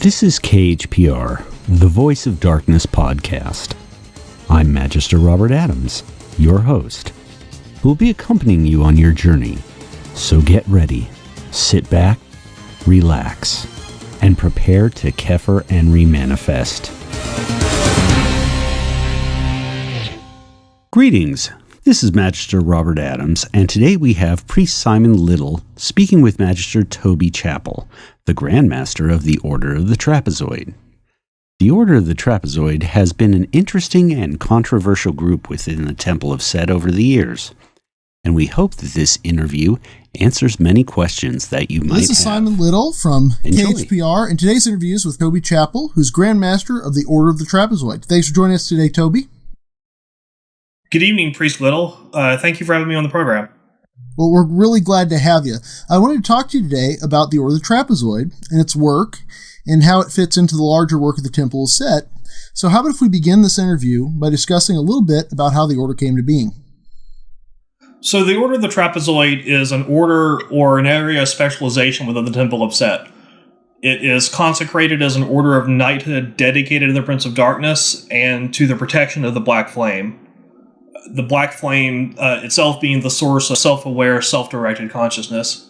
This is KHPR, the Voice of Darkness podcast. I'm Magister Robert Adams, your host, who will be accompanying you on your journey. So get ready, sit back, relax, and prepare to Kepher and remanifest. Greetings. This is Magister Robert Adams, and today we have Priest Simon Little speaking with Magister Toby Chappell, the Grand Master of the Order of the Trapezoid. The Order of the Trapezoid has been an interesting and controversial group within the Temple of Set over the years, and we hope that this interview answers many questions that you might have. This is Simon Little from KHPR, and today's interview is with Toby Chappell, who's Grand Master of the Order of the Trapezoid. Thanks for joining us today, Toby. Good evening, Priest Little. Thank you for having me on the program. Well, we're really glad to have you. I wanted to talk to you today about the Order of the Trapezoid and its work and how it fits into the larger work of the Temple of Set. So how about if we begin this interview by discussing a little bit about how the Order came to being? So the Order of the Trapezoid is an order or an area of specialization within the Temple of Set. It is consecrated as an order of knighthood dedicated to the Prince of Darkness and to the protection of the Black Flame. The Black Flame itself being the source of self-aware, self-directed consciousness.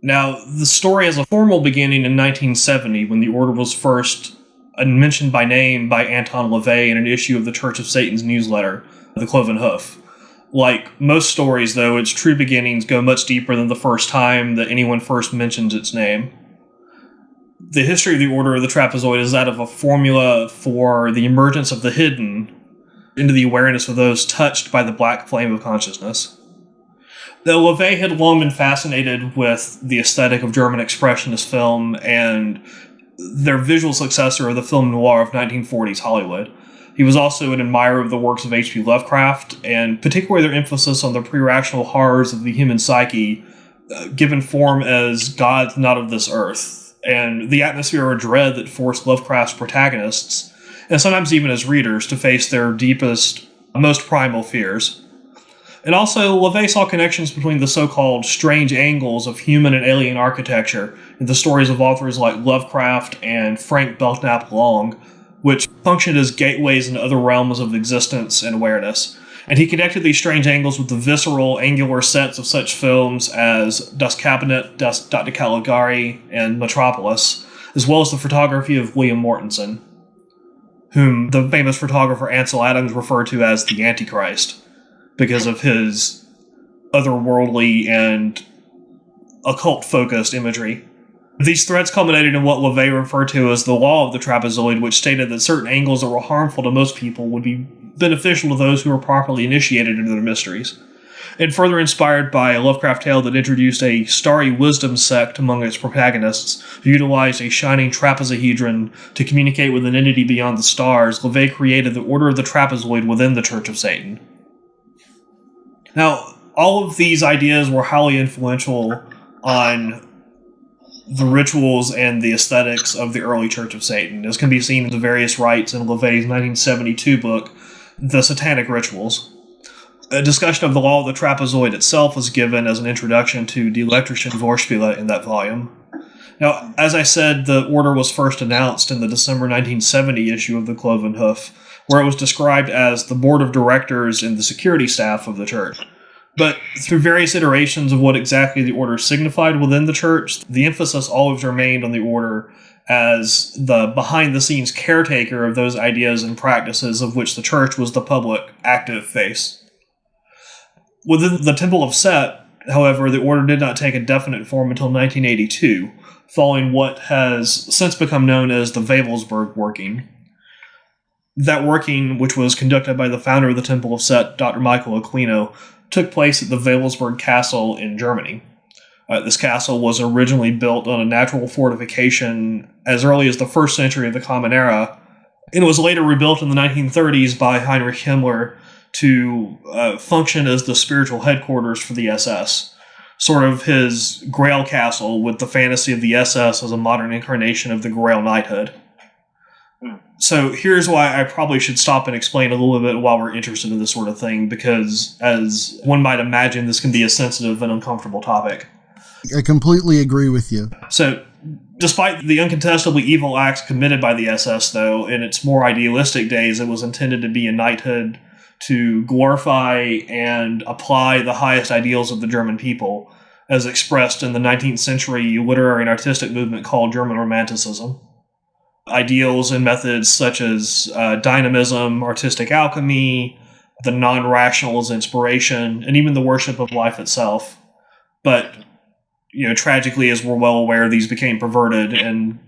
Now, the story has a formal beginning in 1970 when the Order was first mentioned by name by Anton LaVey in an issue of the Church of Satan's newsletter, The Cloven Hoof. Like most stories, though, its true beginnings go much deeper than the first time that anyone first mentions its name. The history of the Order of the Trapezoid is that of a formula for the emergence of the hidden into the awareness of those touched by the black flame of consciousness. Though LaVey had long been fascinated with the aesthetic of German expressionist film and their visual successor of the film noir of 1940s Hollywood, he was also an admirer of the works of H.P. Lovecraft, and particularly their emphasis on the pre-rational horrors of the human psyche, given form as gods not of this earth, and the atmosphere of dread that forced Lovecraft's protagonists, and sometimes even as readers, to face their deepest, most primal fears. And also, LaVey saw connections between the so-called strange angles of human and alien architecture in the stories of authors like Lovecraft and Frank Belknap Long, which functioned as gateways into other realms of existence and awareness. And he connected these strange angles with the visceral, angular sets of such films as Das Cabinet, Dr. Caligari, and Metropolis, as well as the photography of William Mortensen, whom the famous photographer Ansel Adams referred to as the Antichrist, because of his otherworldly and occult-focused imagery. These threads culminated in what LaVey referred to as the law of the trapezoid, which stated that certain angles that were harmful to most people would be beneficial to those who were properly initiated into their mysteries. And further inspired by a Lovecraft tale that introduced a starry wisdom sect among its protagonists, who utilized a shining trapezohedron to communicate with an entity beyond the stars, LaVey created the Order of the Trapezoid within the Church of Satan. Now, all of these ideas were highly influential on the rituals and the aesthetics of the early Church of Satan, as can be seen in the various rites in LaVey's 1972 book, The Satanic Rituals. A discussion of the law of the trapezoid itself was given as an introduction to Die Elektrischen Vorspiele in that volume. Now, as I said, the order was first announced in the December 1970 issue of the Cloven Hoof, where it was described as the board of directors and the security staff of the church. But through various iterations of what exactly the order signified within the church, the emphasis always remained on the order as the behind-the-scenes caretaker of those ideas and practices of which the church was the public, active face. Within the Temple of Set, however, the order did not take a definite form until 1982, following what has since become known as the Wewelsburg working. That working, which was conducted by the founder of the Temple of Set, Dr. Michael Aquino, took place at the Wewelsburg Castle in Germany. This castle was originally built on a natural fortification as early as the 1st century of the Common Era, and was later rebuilt in the 1930s by Heinrich Himmler to function as the spiritual headquarters for the SS, sort of his Grail castle with the fantasy of the SS as a modern incarnation of the Grail knighthood. So here's why I probably should stop and explain a little bit while we're interested in this sort of thing, because as one might imagine, this can be a sensitive and uncomfortable topic. I completely agree with you. So Despite the uncontestably evil acts committed by the SS, though, in its more idealistic days, it was intended to be a knighthood to glorify and apply the highest ideals of the German people, as expressed in the 19th century literary and artistic movement called German Romanticism. Ideals and methods such as dynamism, artistic alchemy, the non-rational as inspiration, and even the worship of life itself. But, tragically, as we're well aware, these became perverted and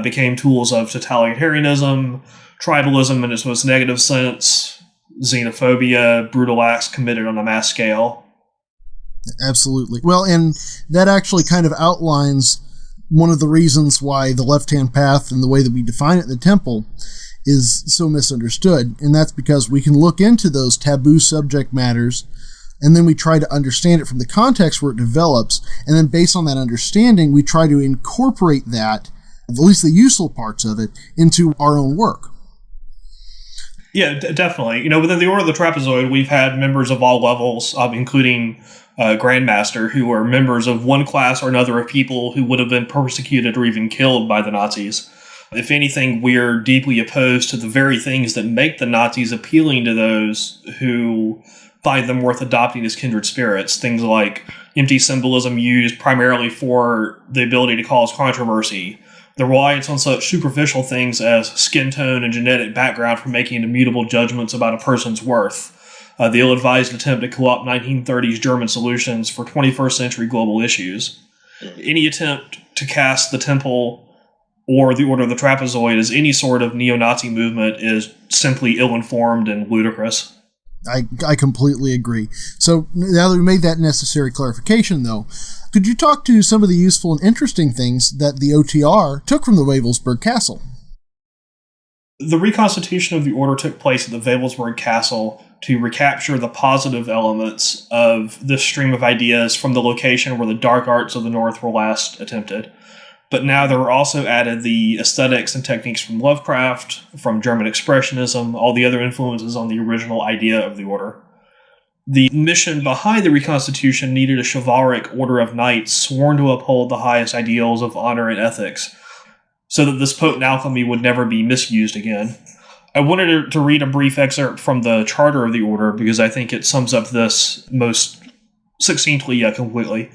became tools of totalitarianism, tribalism in its most negative sense, xenophobia, brutal acts committed on a mass scale. Absolutely. Well, and that actually kind of outlines one of the reasons why the left-hand path and the way that we define it in the temple is so misunderstood. And that's because we can look into those taboo subject matters, and then we try to understand it from the context where it develops. And then based on that understanding, we try to incorporate that, at least the useful parts of it, into our own work. Yeah, definitely. Within the Order of the Trapezoid, we've had members of all levels, including Grandmaster, who are members of one class or another of people who would have been persecuted or even killed by the Nazis. If anything, we're deeply opposed to the very things that make the Nazis appealing to those who find them worth adopting as kindred spirits. Things like empty symbolism used primarily for the ability to cause controversy, the reliance on such superficial things as skin tone and genetic background for making immutable judgments about a person's worth, the ill-advised attempt to co-opt 1930s German solutions for 21st century global issues. Any attempt to cast the Temple or the Order of the Trapezoid as any sort of neo-Nazi movement is simply ill-informed and ludicrous. I completely agree. So now that we made that necessary clarification, though, could you talk to some of the useful and interesting things that the OTR took from the Wavelsburg Castle? The reconstitution of the Order took place at the Wavelsburg Castle to recapture the positive elements of this stream of ideas from the location where the dark arts of the North were last attempted. But now there were also added the aesthetics and techniques from Lovecraft, from German Expressionism, all the other influences on the original idea of the Order. The mission behind the reconstitution needed a chivalric order of knights sworn to uphold the highest ideals of honor and ethics, so that this potent alchemy would never be misused again. I wanted to read a brief excerpt from the charter of the Order because I think it sums up this most succinctly yet completely.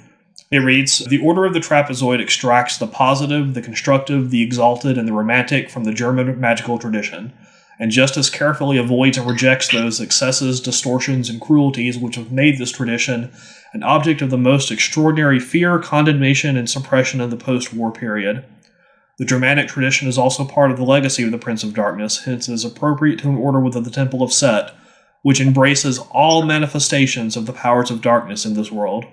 It reads, "The Order of the Trapezoid extracts the positive, the constructive, the exalted, and the romantic from the German magical tradition, and just as carefully avoids and rejects those excesses, distortions, and cruelties which have made this tradition an object of the most extraordinary fear, condemnation, and suppression in the post-war period. The Germanic tradition is also part of the legacy of the Prince of Darkness, hence it is appropriate to an order within the Temple of Set, which embraces all manifestations of the powers of darkness in this world."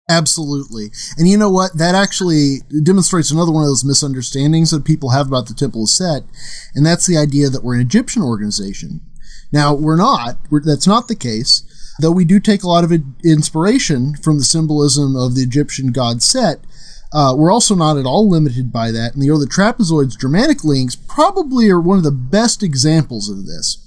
Absolutely. And you know what? That actually demonstrates another one of those misunderstandings that people have about the Temple of Set, and that's the idea that we're an Egyptian organization. Now, we're not. That's not the case, though we do take a lot of inspiration from the symbolism of the Egyptian god Set. We're also not at all limited by that, and the Order of the Trapezoid's Germanic links probably are one of the best examples of this.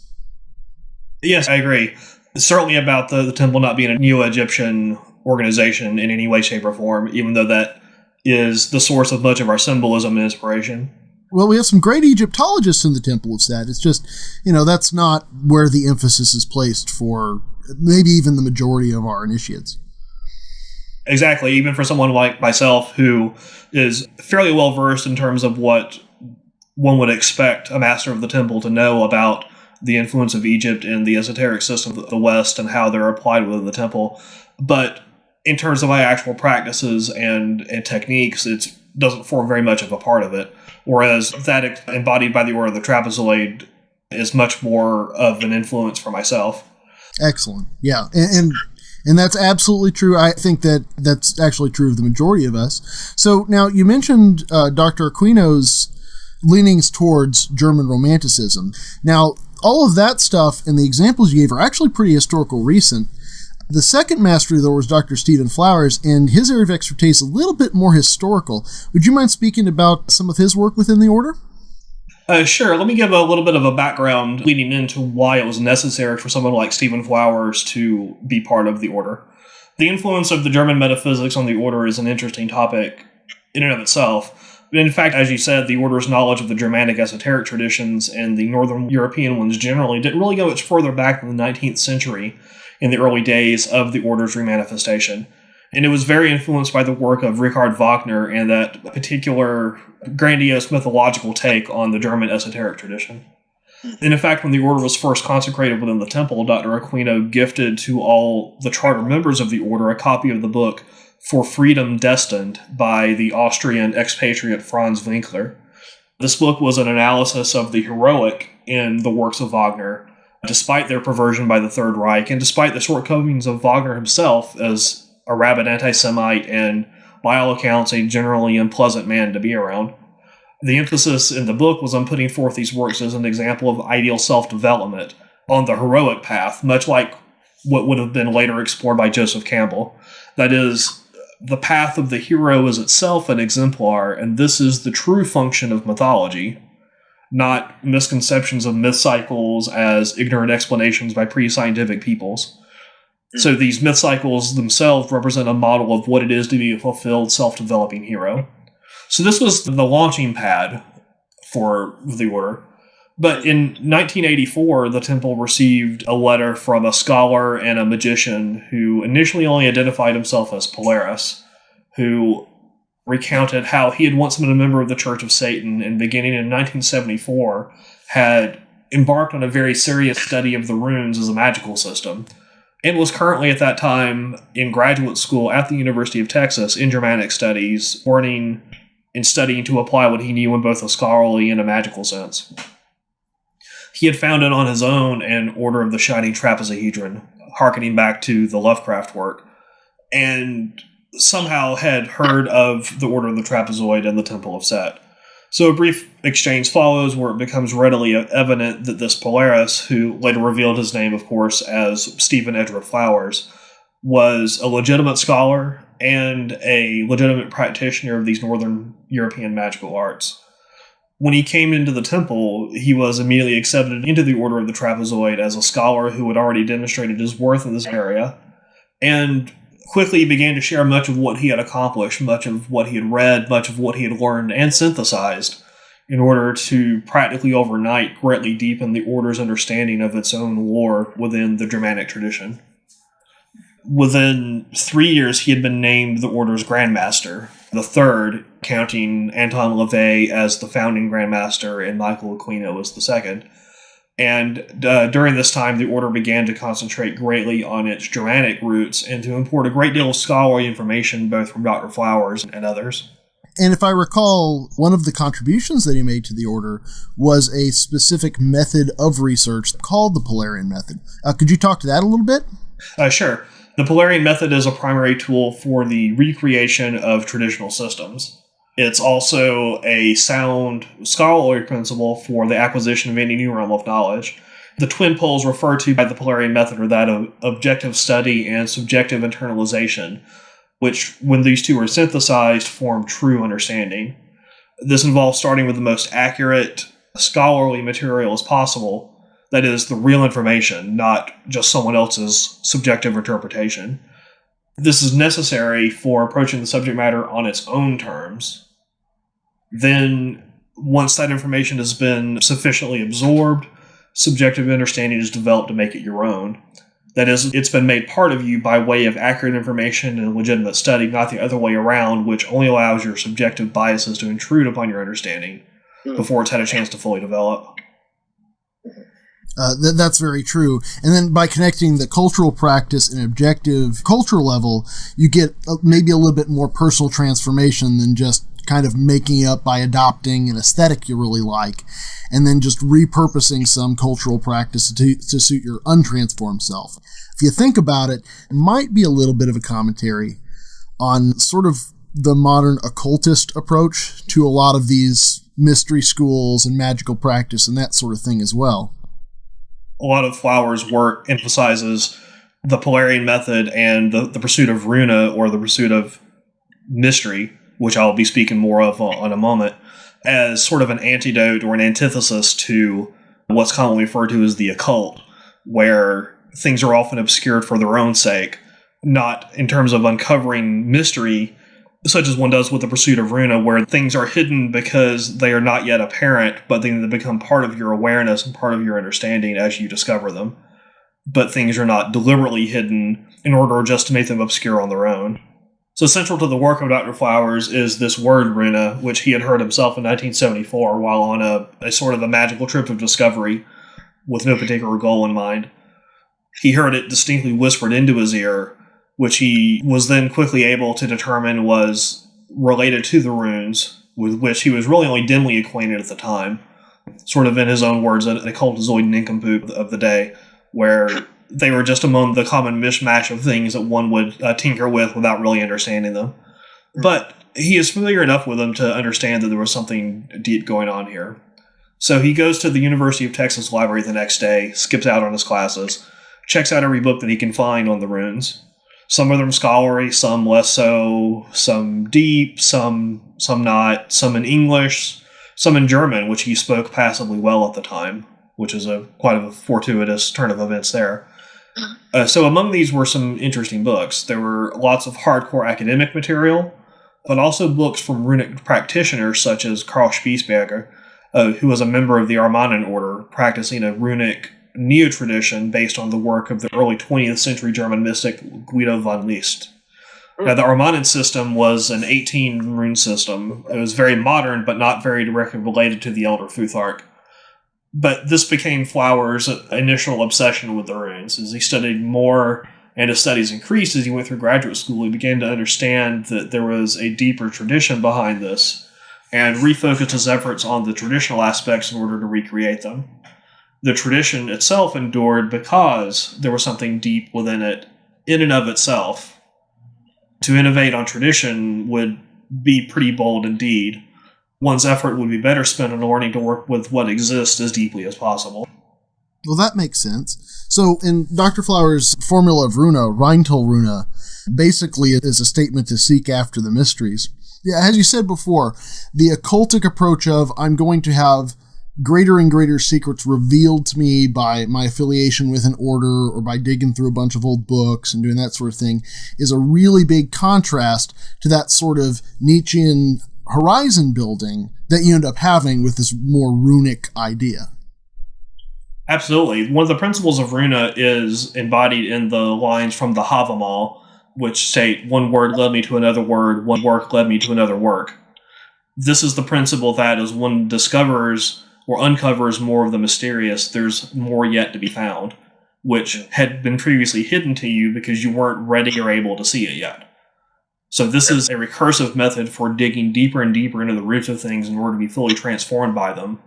Yes, I agree. Certainly about the Temple not being a neo-Egyptian organization in any way, shape, or form, even though that is the source of much of our symbolism and inspiration. Well, we have some great Egyptologists in the Temple of Set. It's just, that's not where the emphasis is placed for maybe even the majority of our initiates. Exactly. Even for someone like myself who is fairly well versed in terms of what one would expect a master of the Temple to know about the influence of Egypt and the esoteric system of the West and how they're applied within the Temple. But in terms of my actual practices and techniques, it doesn't form very much of a part of it. Whereas that embodied by the Order of the Trapezoid is much more of an influence for myself. Excellent. Yeah. And that's absolutely true. I think that that's actually true of the majority of us. So now you mentioned Dr. Aquino's leanings towards German Romanticism. Now, all of that stuff and the examples you gave are actually pretty historical recent. The second master, though, was Dr. Stephen Flowers, and his area of expertise is a little bit more historical. Would you mind speaking about some of his work within the Order? Sure. Let me give a little bit of a background leading into why it was necessary for someone like Stephen Flowers to be part of the Order. The influence of the German metaphysics on the order is an interesting topic in and of itself. In fact, as you said, the order's knowledge of the Germanic esoteric traditions and the Northern European ones generally didn't really go much further back than the 19th century in the early days of the order's remanifestation. And it was very influenced by the work of Richard Wagner and that particular grandiose mythological take on the German esoteric tradition. And in fact, when the order was first consecrated within the temple, Dr. Aquino gifted to all the charter members of the order a copy of the book For Freedom Destined by the Austrian expatriate Franz Winkler. This book was an analysis of the heroic in the works of Wagner, despite their perversion by the Third Reich, and despite the shortcomings of Wagner himself as a rabid anti-Semite and, by all accounts, a generally unpleasant man to be around. The emphasis in the book was on putting forth these works as an example of ideal self-development on the heroic path, much like what would have been later explored by Joseph Campbell. That is, the path of the hero is itself an exemplar, and this is the true function of mythology, not misconceptions of myth cycles as ignorant explanations by pre-scientific peoples. So these myth cycles themselves represent a model of what it is to be a fulfilled, self-developing hero. So this was the launching pad for the order. But in 1984, the temple received a letter from a scholar and a magician who initially only identified himself as Polaris, who recounted how he had once been a member of the Church of Satan and beginning in 1974 had embarked on a very serious study of the runes as a magical system, and was currently at that time in graduate school at the University of Texas in Germanic Studies, learning and studying to apply what he knew in both a scholarly and a magical sense. He had founded on his own an Order of the Shining Trapezohedron, harkening back to the Lovecraft work, and somehow had heard of the Order of the Trapezoid and the Temple of Set. So a brief exchange follows where it becomes readily evident that this Polaris, who later revealed his name, of course, as Stephen Edgeworth Flowers, was a legitimate scholar and a legitimate practitioner of these Northern European magical arts. When he came into the temple, he was immediately accepted into the Order of the Trapezoid as a scholar who had already demonstrated his worth in this area, and quickly began to share much of what he had accomplished, much of what he had read, much of what he had learned and synthesized, in order to practically overnight greatly deepen the Order's understanding of its own lore within the Germanic tradition. Within 3 years, he had been named the Order's Grandmaster, the third, counting Anton LaVey as the founding Grandmaster and Michael Aquino as the second. And during this time, the Order began to concentrate greatly on its Germanic roots and to import a great deal of scholarly information both from Dr. Flowers and others. And if I recall, one of the contributions that he made to the Order was a specific method of research called the Polarian method. Could you talk to that a little bit? Sure. The Polarian method is a primary tool for the recreation of traditional systems. It's also a sound scholarly principle for the acquisition of any new realm of knowledge. The twin poles referred to by the Polarian method are that of objective study and subjective internalization, which, when these two are synthesized, form true understanding. This involves starting with the most accurate scholarly material as possible, that is, the real information, not just someone else's subjective interpretation. This is necessary for approaching the subject matter on its own terms. Then, once that information has been sufficiently absorbed, subjective understanding is developed to make it your own. That is, it's been made part of you by way of accurate information and legitimate study, not the other way around, which only allows your subjective biases to intrude upon your understanding before it's had a chance to fully develop. That's very true. And then by connecting the cultural practice and objective cultural level, you get maybe a little bit more personal transformation than just kind of making up by adopting an aesthetic you really like, and then just repurposing some cultural practice to suit your untransformed self. If you think about it, it might be a little bit of a commentary on sort of the modern occultist approach to a lot of these mystery schools and magical practice and that sort of thing as well. A lot of Flowers' work emphasizes the Polarian method and the pursuit of runa, or the pursuit of mystery, which I'll be speaking more of in a moment, as sort of an antidote or an antithesis to what's commonly referred to as the occult, where things are often obscured for their own sake, not in terms of uncovering mystery, such as one does with the pursuit of Runa, where things are hidden because they are not yet apparent, but then they become part of your awareness and part of your understanding as you discover them. But things are not deliberately hidden in order just to make them obscure on their own. So central to the work of Dr. Flowers is this word Runa, which he had heard himself in 1974 while on a sort of a magical trip of discovery with no particular goal in mind. He heard it distinctly whispered into his ear, which he was then quickly able to determine was related to the runes, with which he was really only dimly acquainted at the time. Sort of in his own words, a cultizoid nincompoop of the day, where they were just among the common mishmash of things that one would tinker with without really understanding them. But he is familiar enough with them to understand that there was something deep going on here. So he goes to the University of Texas library the next day, skips out on his classes, checks out every book that he can find on the runes. Some of them scholarly, some less so, some deep, some not, some in English, some in German, which he spoke passably well at the time, which is quite a fortuitous turn of events there. So among these were some interesting books. There were lots of hardcore academic material, but also books from runic practitioners such as Karl Spiessberger, who was a member of the Armanen order, practicing a runic neo-tradition based on the work of the early 20th century German mystic Guido von List. Now, the Armanen system was an 18-rune system. It was very modern, but not very directly related to the Elder Futhark. But this became Flowers' initial obsession with the runes. As he studied more and his studies increased as he went through graduate school, he began to understand that there was a deeper tradition behind this and refocused his efforts on the traditional aspects in order to recreate them. The tradition itself endured because there was something deep within it, in and of itself. To innovate on tradition would be pretty bold indeed. One's effort would be better spent on learning to work with what exists as deeply as possible. Well, that makes sense. So, in Dr. Flowers' formula of Runa, Reintel Runa, basically it is a statement to seek after the mysteries. Yeah, as you said before, the occultic approach of I'm going to have greater and greater secrets revealed to me by my affiliation with an order or by digging through a bunch of old books and doing that sort of thing is a really big contrast to that sort of Nietzschean horizon building that you end up having with this more runic idea. Absolutely. One of the principles of Runa is embodied in the lines from the Havamal, which state, one word led me to another word, one work led me to another work. This is the principle that as one discovers or uncovers more of the mysterious, there's more yet to be found, which had been previously hidden to you because you weren't ready or able to see it yet. So this is a recursive method for digging deeper and deeper into the roots of things in order to be fully transformed by them.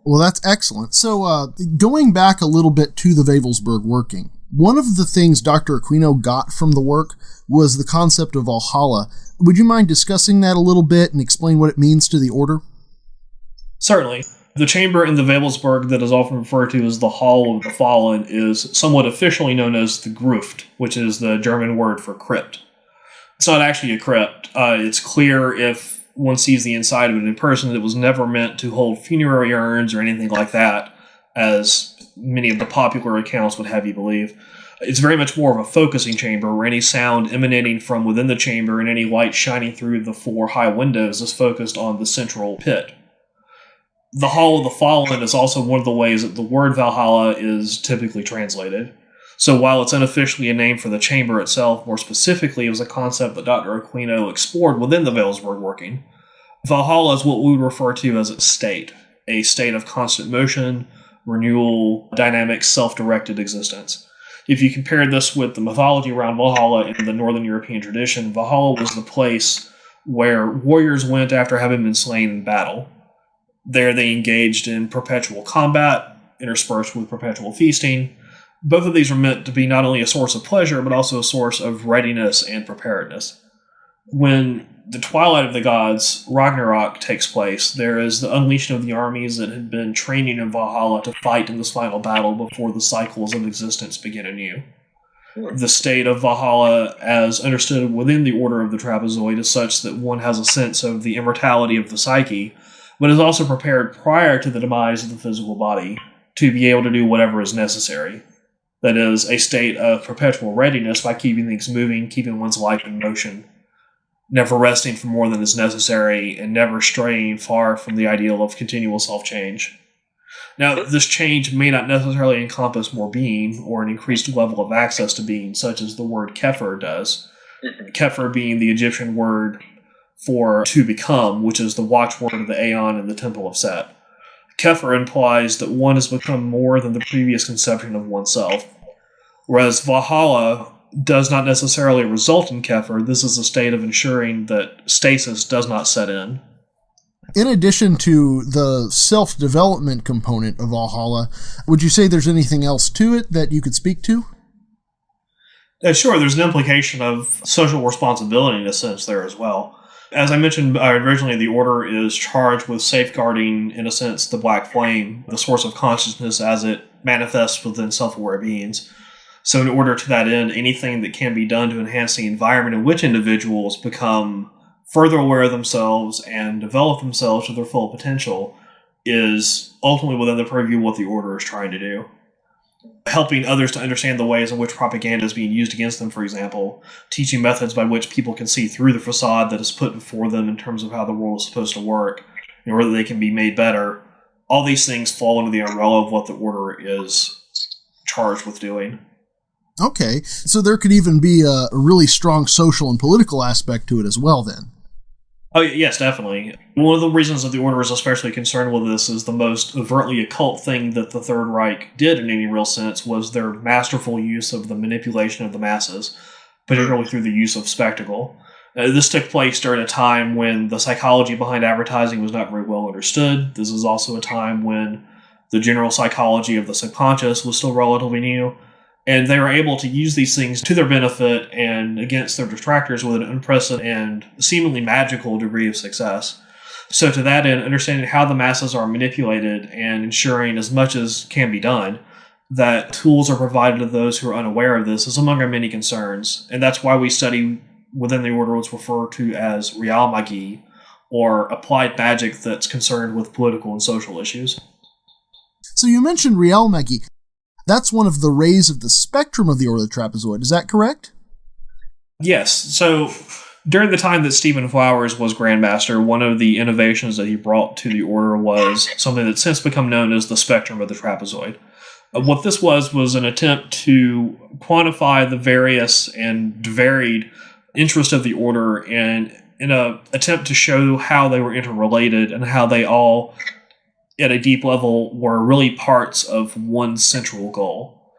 Well, that's excellent. So going back a little bit to the Wewelsburg working, one of the things Dr. Aquino got from the work was the concept of Valhalla. Would you mind discussing that a little bit and explain what it means to the order? Certainly. The chamber in the Wewelsburg that is often referred to as the Hall of the Fallen is somewhat officially known as the Gruft, which is the German word for crypt. It's not actually a crypt. It's clear if one sees the inside of it in person that it was never meant to hold funerary urns or anything like that, as many of the popular accounts would have you believe. It's very much more of a focusing chamber where any sound emanating from within the chamber and any light shining through the four high windows is focused on the central pit. The Hall of the Fallen is also one of the ways that the word Valhalla is typically translated. So while it's unofficially a name for the chamber itself, more specifically, it was a concept that Dr. Aquino explored within the Wewelsburg working. Valhalla is what we would refer to as a state of constant motion, renewal, dynamic, self-directed existence. If you compare this with the mythology around Valhalla in the Northern European tradition, Valhalla was the place where warriors went after having been slain in battle. There they engaged in perpetual combat, interspersed with perpetual feasting. Both of these are meant to be not only a source of pleasure, but also a source of readiness and preparedness. When the Twilight of the Gods, Ragnarok, takes place, there is the unleashing of the armies that had been training in Valhalla to fight in this final battle before the cycles of existence begin anew. The state of Valhalla, as understood within the order of the Trapezoid, is such that one has a sense of the immortality of the psyche, but is also prepared prior to the demise of the physical body to be able to do whatever is necessary. That is, a state of perpetual readiness by keeping things moving, keeping one's life in motion, never resting for more than is necessary, and never straying far from the ideal of continual self-change. Now, this change may not necessarily encompass more being or an increased level of access to being, such as the word Kepher does. Kepher being the Egyptian word for to become, which is the watchword of the Aeon in the Temple of Set. Kepher implies that one has become more than the previous conception of oneself. Whereas Valhalla does not necessarily result in Kepher. This is a state of ensuring that stasis does not set in. In addition to the self-development component of Valhalla, would you say there's anything else to it that you could speak to? Sure, there's an implication of social responsibility in a sense there as well. As I mentioned originally, the Order is charged with safeguarding, in a sense, the Black Flame, the source of consciousness as it manifests within self-aware beings. So in order to that end, anything that can be done to enhance the environment in which individuals become further aware of themselves and develop themselves to their full potential is ultimately within the purview of what the Order is trying to do. Helping others to understand the ways in which propaganda is being used against them, for example, teaching methods by which people can see through the facade that is put before them in terms of how the world is supposed to work, in order that they can be made better. All these things fall under the umbrella of what the Order is charged with doing. Okay, so there could even be a really strong social and political aspect to it as well, then. Oh, yes, definitely. One of the reasons that the Order is especially concerned with this is the most overtly occult thing that the Third Reich did in any real sense was their masterful use of the manipulation of the masses, particularly through the use of spectacle. This took place during a time when the psychology behind advertising was not very well understood. This is also a time when the general psychology of the subconscious was still relatively new. And they were able to use these things to their benefit and against their detractors with an unprecedented and seemingly magical degree of success. So to that end, understanding how the masses are manipulated and ensuring as much as can be done that tools are provided to those who are unaware of this is among our many concerns. And that's why we study within the Order what's referred to as Realmagie, or applied magic that's concerned with political and social issues. So you mentioned Realmagie. That's one of the rays of the spectrum of the Order of the Trapezoid. Is that correct? Yes. So during the time that Stephen Flowers was Grandmaster, one of the innovations that he brought to the Order was something that's since become known as the spectrum of the Trapezoid. What this was an attempt to quantify the various and varied interests of the Order and in an attempt to show how they were interrelated and how they all at a deep level were really parts of one central goal.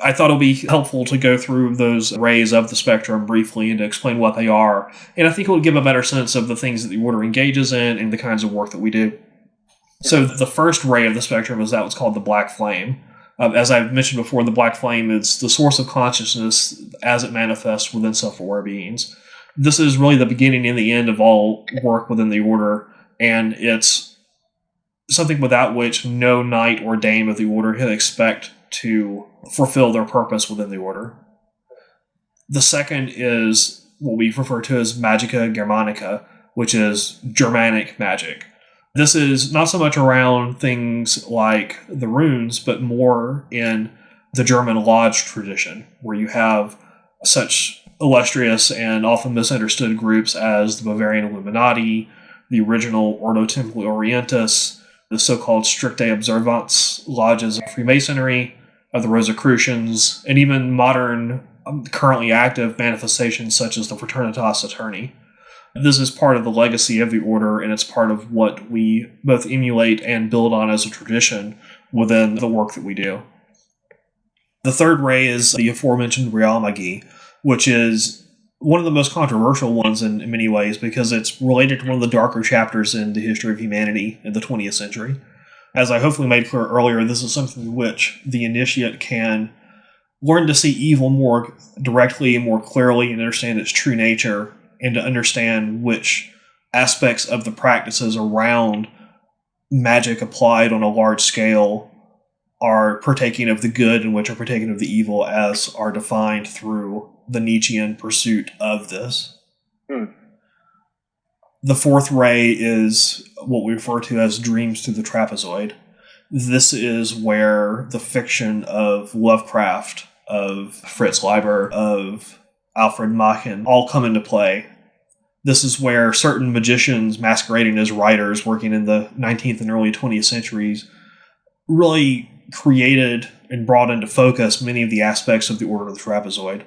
I thought it would be helpful to go through those rays of the spectrum briefly and to explain what they are. And I think it would give a better sense of the things that the Order engages in and the kinds of work that we do. So the first ray of the spectrum is what's called the Black Flame. As I've mentioned before, the Black Flame is the source of consciousness as it manifests within self-aware beings. This is really the beginning and the end of all work within the Order, and it's something without which no knight or dame of the Order can expect to fulfill their purpose within the Order. The second is what we refer to as Magica Germanica, which is Germanic magic. This is not so much around things like the runes, but more in the German Lodge tradition, where you have such illustrious and often misunderstood groups as the Bavarian Illuminati, the original Ordo Templi Orientis, the so-called Stricte Observance lodges of Freemasonry, of the Rosicrucians, and even modern, currently active manifestations such as the Fraternitas Aeterni. This is part of the legacy of the Order, and it's part of what we both emulate and build on as a tradition within the work that we do. The third ray is the aforementioned Realmagie, which is one of the most controversial ones in many ways because it's related to one of the darker chapters in the history of humanity in the 20th century. As I hopefully made clear earlier, this is something in which the initiate can learn to see evil more directly and more clearly and understand its true nature, and to understand which aspects of the practices around magic applied on a large scale are partaking of the good and which are partaking of the evil as are defined through the Nietzschean pursuit of this. The fourth ray is what we refer to as dreams through the trapezoid. This is where the fiction of Lovecraft, of Fritz Leiber, of Alfred Machen all come into play. This is where certain magicians masquerading as writers working in the 19th and early 20th centuries really created and brought into focus many of the aspects of the Order of the Trapezoid.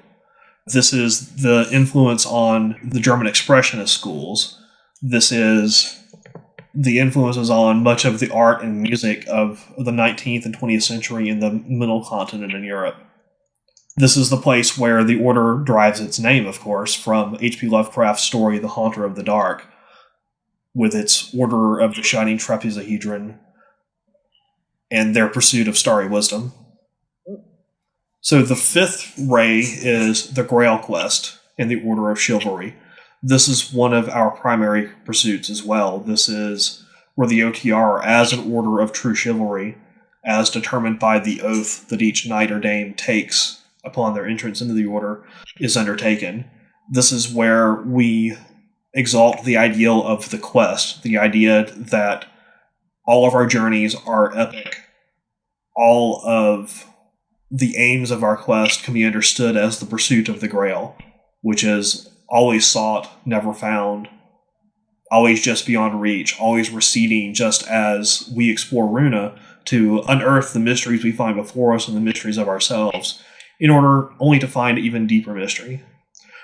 This is the influence on the German Expressionist schools. This is the influences on much of the art and music of the 19th and 20th century in the Middle Continent in Europe. This is the place where the Order derives its name, of course, from H.P. Lovecraft's story, The Haunter of the Dark, with its Order of the Shining Trapezohedron and their pursuit of starry wisdom. So the fifth ray is the Grail Quest in the Order of Chivalry. This is one of our primary pursuits as well. This is where the OTR, as an order of true chivalry, as determined by the oath that each knight or dame takes upon their entrance into the order, is undertaken. This is where we exalt the ideal of the quest, the idea that all of our journeys are epic. All of the aims of our quest can be understood as the pursuit of the Grail, which is always sought, never found, always just beyond reach, always receding just as we explore Runa to unearth the mysteries we find before us and the mysteries of ourselves, in order only to find even deeper mystery.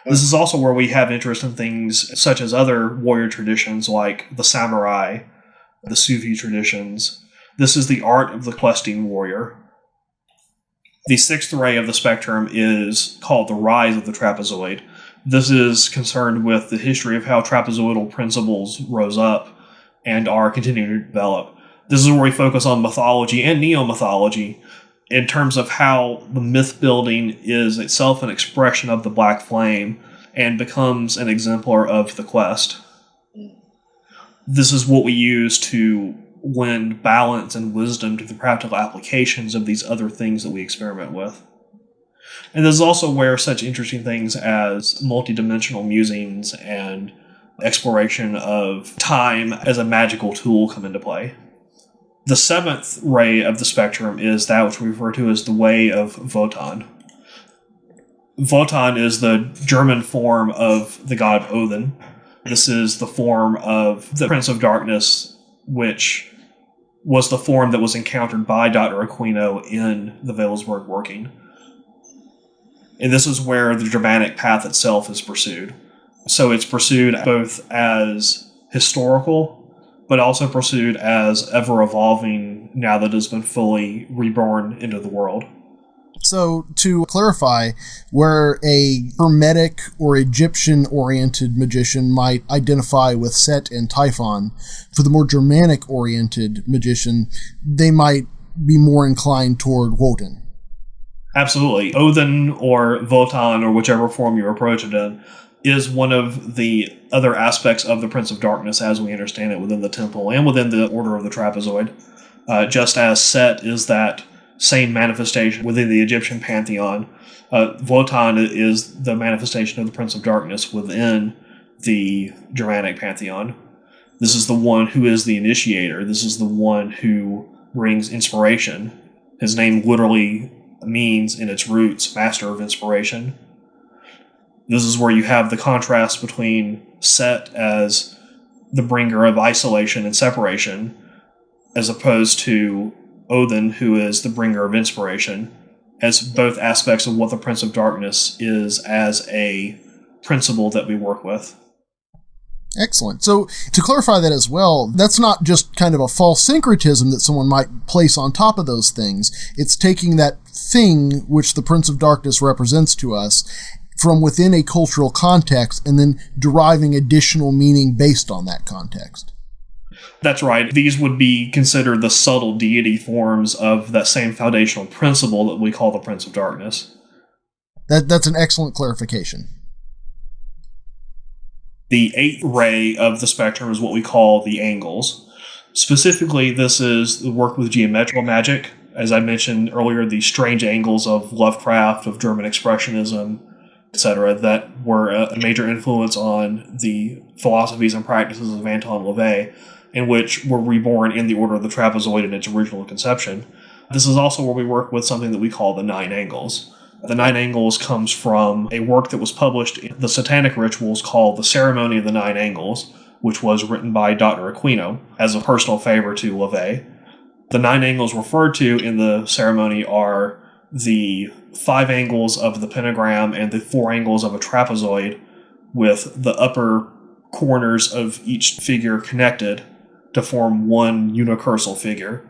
This is also where we have interest in things such as other warrior traditions like the samurai, the Sufi traditions. This is the art of the questing warrior. The sixth ray of the spectrum is called the rise of the trapezoid. This is concerned with the history of how trapezoidal principles rose up and are continuing to develop. This is where we focus on mythology and neo-mythology in terms of how the myth building is itself an expression of the Black Flame and becomes an exemplar of the quest. This is what we use to lend balance and wisdom to the practical applications of these other things that we experiment with. And this is also where such interesting things as multidimensional musings and exploration of time as a magical tool come into play. The seventh ray of the spectrum is that which we refer to as the Way of Wotan. Wotan is the German form of the god Odin. This is the form of the Prince of Darkness, which was the form that was encountered by Dr. Aquino in the Veilsburg working. And this is where the Germanic path itself is pursued. So it's pursued both as historical, but also pursued as ever-evolving now that it has been fully reborn into the world. So, to clarify, where a Hermetic or Egyptian-oriented magician might identify with Set and Typhon, for the more Germanic-oriented magician, they might be more inclined toward Wotan. Absolutely. Odin or Wotan, or whichever form you approach it in, is one of the other aspects of the Prince of Darkness as we understand it within the temple and within the Order of the Trapezoid. Just as Set is that same manifestation within the Egyptian pantheon, Wotan is the manifestation of the Prince of Darkness within the Germanic pantheon. This is the one who is the initiator. This is the one who brings inspiration. His name literally means, in its roots, Master of Inspiration. This is where you have the contrast between Set as the bringer of isolation and separation, as opposed to Odin, who is the bringer of inspiration, as both aspects of what the Prince of Darkness is as a principle that we work with. Excellent. So, to clarify that as well, that's not just kind of a false syncretism that someone might place on top of those things. It's taking that thing which the Prince of Darkness represents to us from within a cultural context and then deriving additional meaning based on that context. That's right. These would be considered the subtle deity forms of that same foundational principle that we call the Prince of Darkness. That's an excellent clarification. The eighth ray of the spectrum is what we call the angles. Specifically, this is the work with geometrical magic. As I mentioned earlier, the strange angles of Lovecraft, of German Expressionism, etc., that were a major influence on the philosophies and practices of Anton LaVey. and which were reborn in the Order of the Trapezoid in its original conception. This is also where we work with something that we call the 9 angles. The 9 angles comes from a work that was published in the Satanic Rituals called The Ceremony of the 9 Angles, which was written by Dr. Aquino as a personal favor to LaVey. The 9 angles referred to in the ceremony are the 5 angles of the pentagram and the 4 angles of a trapezoid, with the upper corners of each figure connected to form one unicursal figure.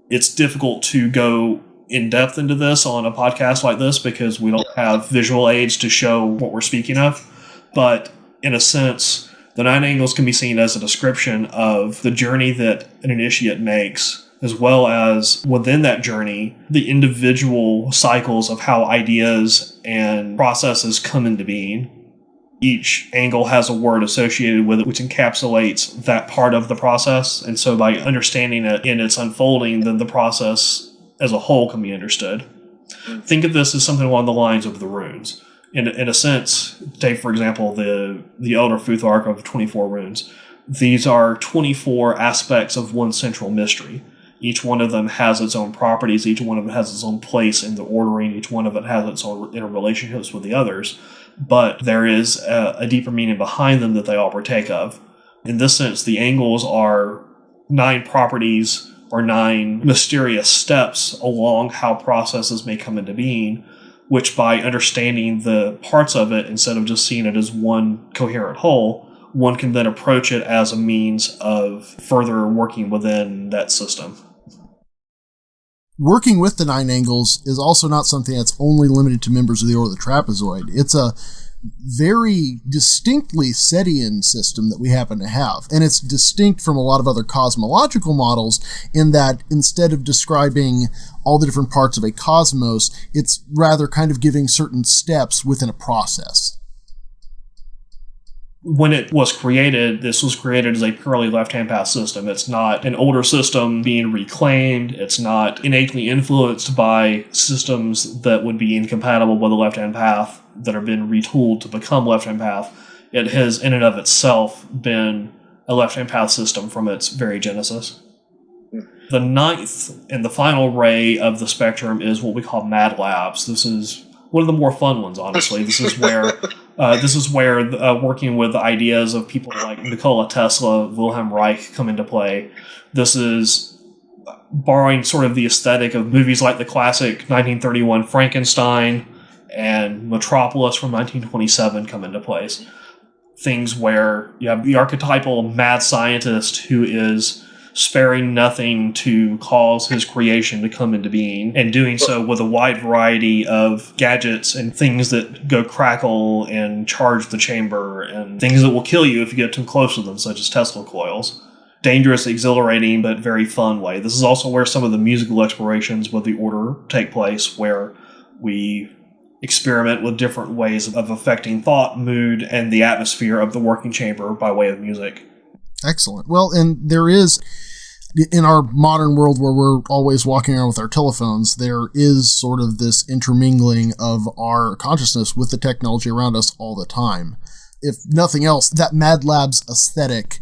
It's difficult to go in depth into this on a podcast like this because we don't have visual aids to show what we're speaking of. But in a sense, the 9 angles can be seen as a description of the journey that an initiate makes, as well as within that journey, the individual cycles of how ideas and processes come into being. Each angle has a word associated with it, which encapsulates that part of the process. And so by understanding it in its unfolding, then the process as a whole can be understood. Think of this as something along the lines of the runes. In a sense, take, for example, the Elder Futhark of 24 runes. These are 24 aspects of one central mystery. Each one of them has its own properties. Each one of them has its own place in the ordering. Each one of it has its own interrelationships with the others. But there is a deeper meaning behind them that they all partake of. In this sense, the angles are 9 properties or 9 mysterious steps along how processes may come into being, which by understanding the parts of it, instead of just seeing it as one coherent whole, one can then approach it as a means of further working within that system. Working with the 9 angles is also not something that's only limited to members of the Order of the Trapezoid. It's a very distinctly Setian system that we happen to have. And it's distinct from a lot of other cosmological models in that instead of describing all the different parts of a cosmos, it's rather kind of giving certain steps within a process. When it was created, this was created as a purely left-hand path system. It's not an older system being reclaimed. It's not innately influenced by systems that would be incompatible with the left-hand path that are been retooled to become left-hand path. It has, in and of itself, been a left-hand path system from its very genesis. The 9th and the final ray of the spectrum is what we call Mad Labs. This is one of the more fun ones, honestly. This is where working with the ideas of people like Nikola Tesla, Wilhelm Reich come into play. This is borrowing sort of the aesthetic of movies like the classic 1931 Frankenstein and Metropolis from 1927 come into place. Things where you have the archetypal mad scientist who is sparing nothing to cause his creation to come into being, and doing so with a wide variety of gadgets and things that go crackle and charge the chamber, and things that will kill you if you get too close to them, such as Tesla coils. Dangerous, exhilarating, but very fun way. This is also where some of the musical explorations with the Order take place, where we experiment with different ways of affecting thought, mood, and the atmosphere of the working chamber by way of music. Excellent. Well, and there is, in our modern world where we're always walking around with our telephones, there is sort of this intermingling of our consciousness with the technology around us all the time. If nothing else, that Mad Labs aesthetic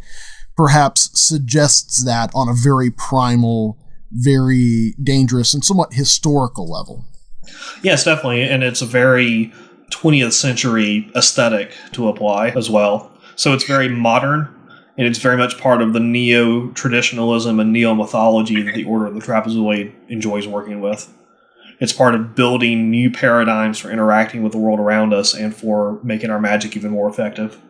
perhaps suggests that on a very primal, very dangerous, and somewhat historical level. Yes, definitely. And it's a very 20th century aesthetic to apply as well. So it's very modern. And it's very much part of the neo-traditionalism and neo-mythology that the Order of the Trapezoid enjoys working with. It's part of building new paradigms for interacting with the world around us and for making our magic even more effective.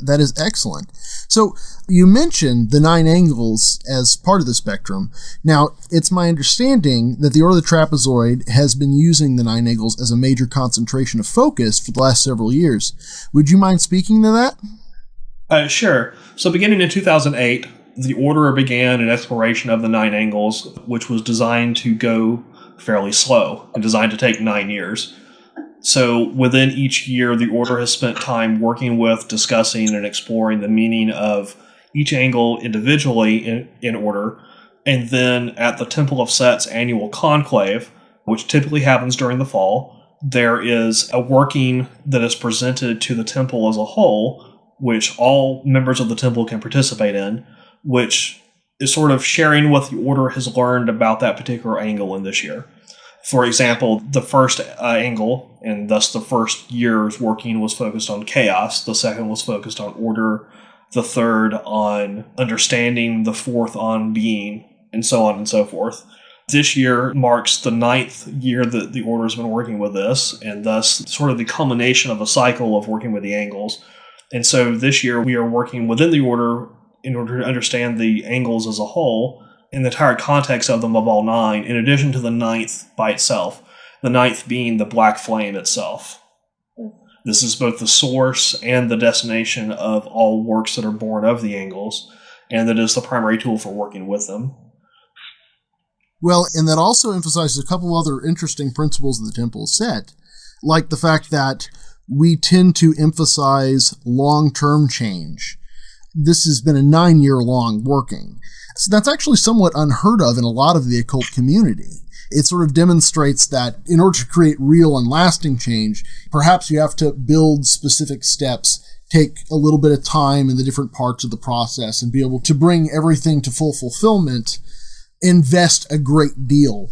That is excellent. So you mentioned the 9 angles as part of the spectrum. Now, it's my understanding that the Order of the Trapezoid has been using the 9 angles as a major concentration of focus for the last several years. Would you mind speaking to that? Sure. So beginning in 2008, the Order began an exploration of the 9 angles, which was designed to go fairly slow and designed to take 9 years. So within each year, the Order has spent time working with, discussing, and exploring the meaning of each angle individually in order. And then at the Temple of Set's annual conclave, which typically happens during the fall, there is a working that is presented to the temple as a whole, which all members of the temple can participate in, which is sort of sharing what the order has learned about that particular angle in this year. For example, the first angle, and thus the first year's working, was focused on chaos. The second was focused on order. The third on understanding. The fourth on being, and so on and so forth. This year marks the 9th year that the order has been working with this, and thus sort of the culmination of a cycle of working with the angles. And so this year we are working within the order in order to understand the angles as a whole, in the entire context of them of all 9, in addition to the 9th by itself, the 9th being the black flame itself. This is both the source and the destination of all works that are born of the angles, and that is the primary tool for working with them. Well, and that also emphasizes a couple other interesting principles of the temple set, like the fact that we tend to emphasize long-term change. This has been a 9-year-long working. So that's actually somewhat unheard of in a lot of the occult community. It sort of demonstrates that in order to create real and lasting change, perhaps you have to build specific steps, take a little bit of time in the different parts of the process, and be able to bring everything to full fulfillment, invest a great deal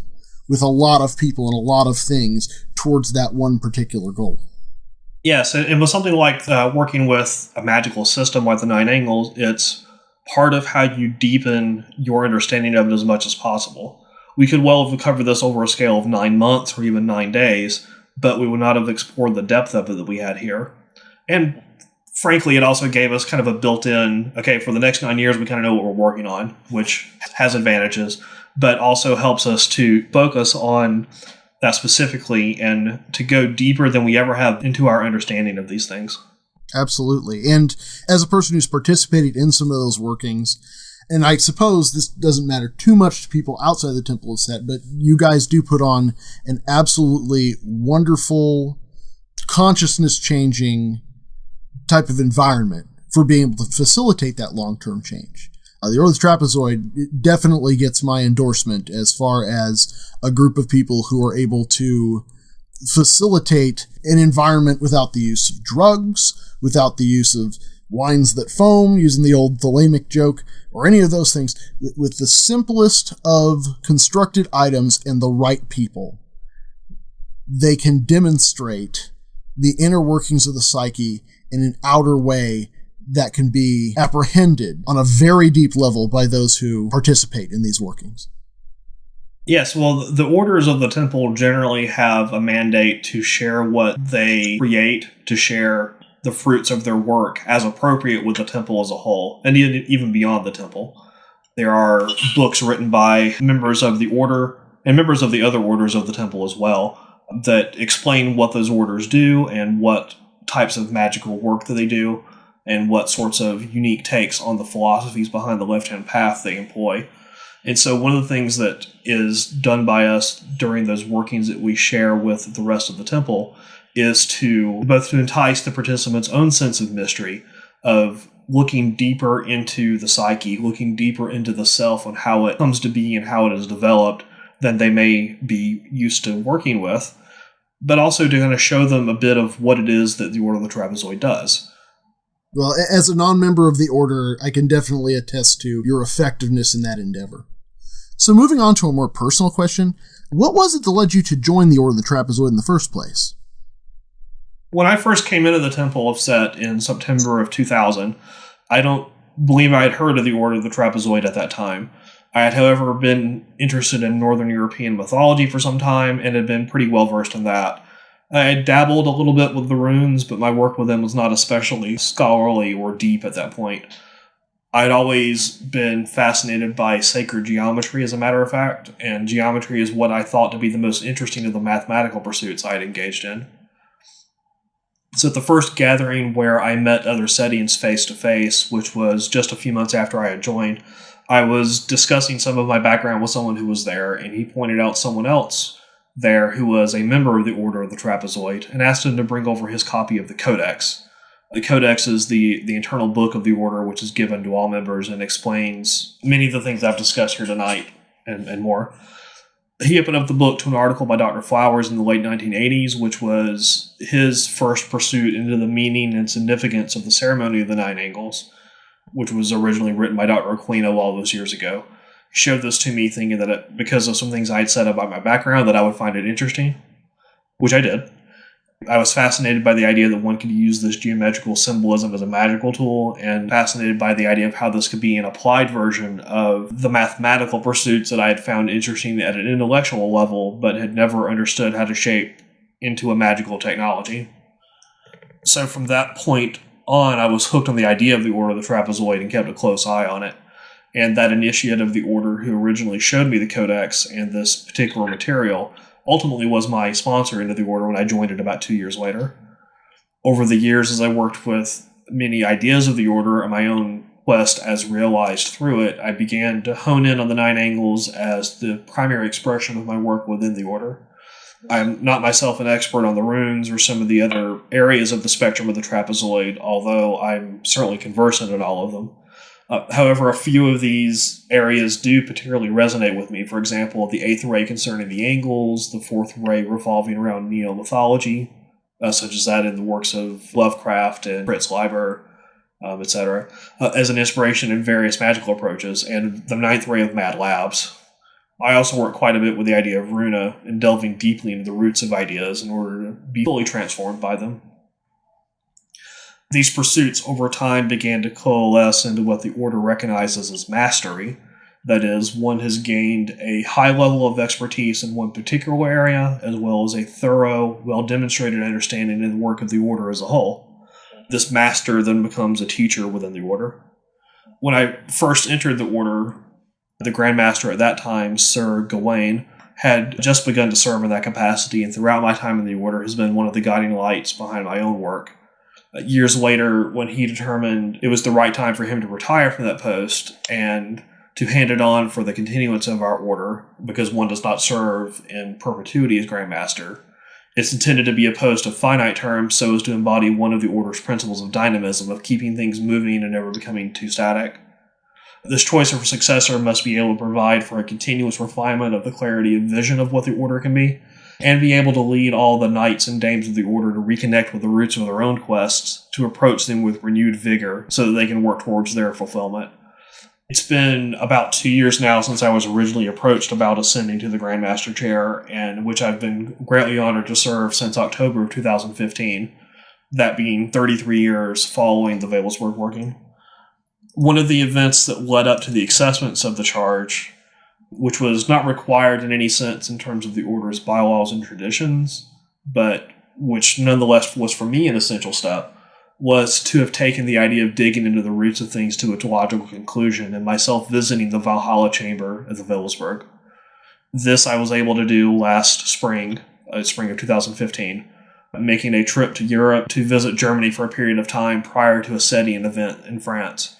with a lot of people and a lot of things towards that one particular goal. Yes, and with something like working with a magical system like the 9 angles, it's part of how you deepen your understanding of it as much as possible. We could well have covered this over a scale of 9 months or even 9 days, but we would not have explored the depth of it that we had here. And frankly, it also gave us kind of a built-in, okay, for the next 9 years, we kind of know what we're working on, which has advantages, but also helps us to focus on that specifically and to go deeper than we ever have into our understanding of these things. Absolutely. And as a person who's participated in some of those workings, and I suppose this doesn't matter too much to people outside the Temple of Set, but you guys do put on an absolutely wonderful, consciousness-changing type of environment for being able to facilitate that long-term change. The Order of the Trapezoid definitely gets my endorsement as far as a group of people who are able to facilitate an environment without the use of drugs, without the use of wines that foam, using the old thalamic joke, or any of those things, with the simplest of constructed items and the right people. They can demonstrate the inner workings of the psyche in an outer way that can be apprehended on a very deep level by those who participate in these workings. Yes, well, the orders of the temple generally have a mandate to share what they create, to share the fruits of their work as appropriate with the temple as a whole, and even beyond the temple. There are books written by members of the order and members of the other orders of the temple as well that explain what those orders do and what types of magical work that they do and what sorts of unique takes on the philosophies behind the left-hand path they employ. And so one of the things that is done by us during those workings that we share with the rest of the temple is to both to entice the participants' own sense of mystery, of looking deeper into the psyche, looking deeper into the self and how it comes to be and how it is developed than they may be used to working with, but also to kind of show them a bit of what it is that the Order of the Trapezoid does. Well, as a non-member of the Order, I can definitely attest to your effectiveness in that endeavor. So moving on to a more personal question, what was it that led you to join the Order of the Trapezoid in the first place? When I first came into the Temple of Set in September of 2000, I don't believe I had heard of the Order of the Trapezoid at that time. I had, however, been interested in Northern European mythology for some time and had been pretty well versed in that. I had dabbled a little bit with the runes, but my work with them was not especially scholarly or deep at that point. I'd always been fascinated by sacred geometry, as a matter of fact, and geometry is what I thought to be the most interesting of the mathematical pursuits I had engaged in. So at the first gathering where I met other Setians face-to-face, which was just a few months after I had joined, I was discussing some of my background with someone who was there, and he pointed out someone else there who was a member of the Order of the Trapezoid and asked him to bring over his copy of the Codex. The Codex is the internal book of the Order, which is given to all members and explains many of the things I've discussed here tonight and more. He opened up the book to an article by Dr. Flowers in the late 1980s, which was his first pursuit into the meaning and significance of the ceremony of the nine angles, which was originally written by Dr. Aquino all those years ago. He showed this to me thinking that because of some things I had said about my background that I would find it interesting, which I did. I was fascinated by the idea that one could use this geometrical symbolism as a magical tool, and fascinated by the idea of how this could be an applied version of the mathematical pursuits that I had found interesting at an intellectual level, but had never understood how to shape into a magical technology. So from that point on, I was hooked on the idea of the Order of the Trapezoid and kept a close eye on it. And that initiate of the Order who originally showed me the codex and this particular material ultimately was my sponsor into the Order when I joined it about 2 years later. Over the years, as I worked with many ideas of the Order and my own quest as realized through it, I began to hone in on the nine angles as the primary expression of my work within the Order. I'm not myself an expert on the runes or some of the other areas of the spectrum of the trapezoid, although I'm certainly conversant in all of them. However, a few of these areas do particularly resonate with me. For example, the eighth ray concerning the angles, the fourth ray revolving around neo-mythology, such as that in the works of Lovecraft and Fritz Leiber, etc., as an inspiration in various magical approaches, and the ninth ray of Mad Labs. I also work quite a bit with the idea of Runa and delving deeply into the roots of ideas in order to be fully transformed by them. These pursuits over time began to coalesce into what the Order recognizes as mastery. That is, one has gained a high level of expertise in one particular area, as well as a thorough, well-demonstrated understanding of the work of the Order as a whole. This master then becomes a teacher within the Order. When I first entered the Order, the Grand Master at that time, Sir Gawain, had just begun to serve in that capacity, and throughout my time in the Order has been one of the guiding lights behind my own work. Years later, when he determined it was the right time for him to retire from that post and to hand it on for the continuance of our Order, because one does not serve in perpetuity as Grand Master, it's intended to be a post of finite term so as to embody one of the Order's principles of dynamism, of keeping things moving and never becoming too static. This choice of a successor must be able to provide for a continuous refinement of the clarity of vision of what the Order can be, and be able to lead all the knights and dames of the Order to reconnect with the roots of their own quests, to approach them with renewed vigor so that they can work towards their fulfillment. It's been about 2 years now since I was originally approached about ascending to the Grand Master chair, and which I've been greatly honored to serve since October of 2015, that being 33 years following the Wewelsburg working. One of the events that led up to the acceptance of the charge, which was not required in any sense in terms of the Order's bylaws and traditions, but which nonetheless was for me an essential step, was to have taken the idea of digging into the roots of things to its logical conclusion, and myself visiting the Valhalla chamber at the Wewelsburg. This I was able to do last spring of 2015, making a trip to Europe to visit Germany for a period of time prior to a setting event in France.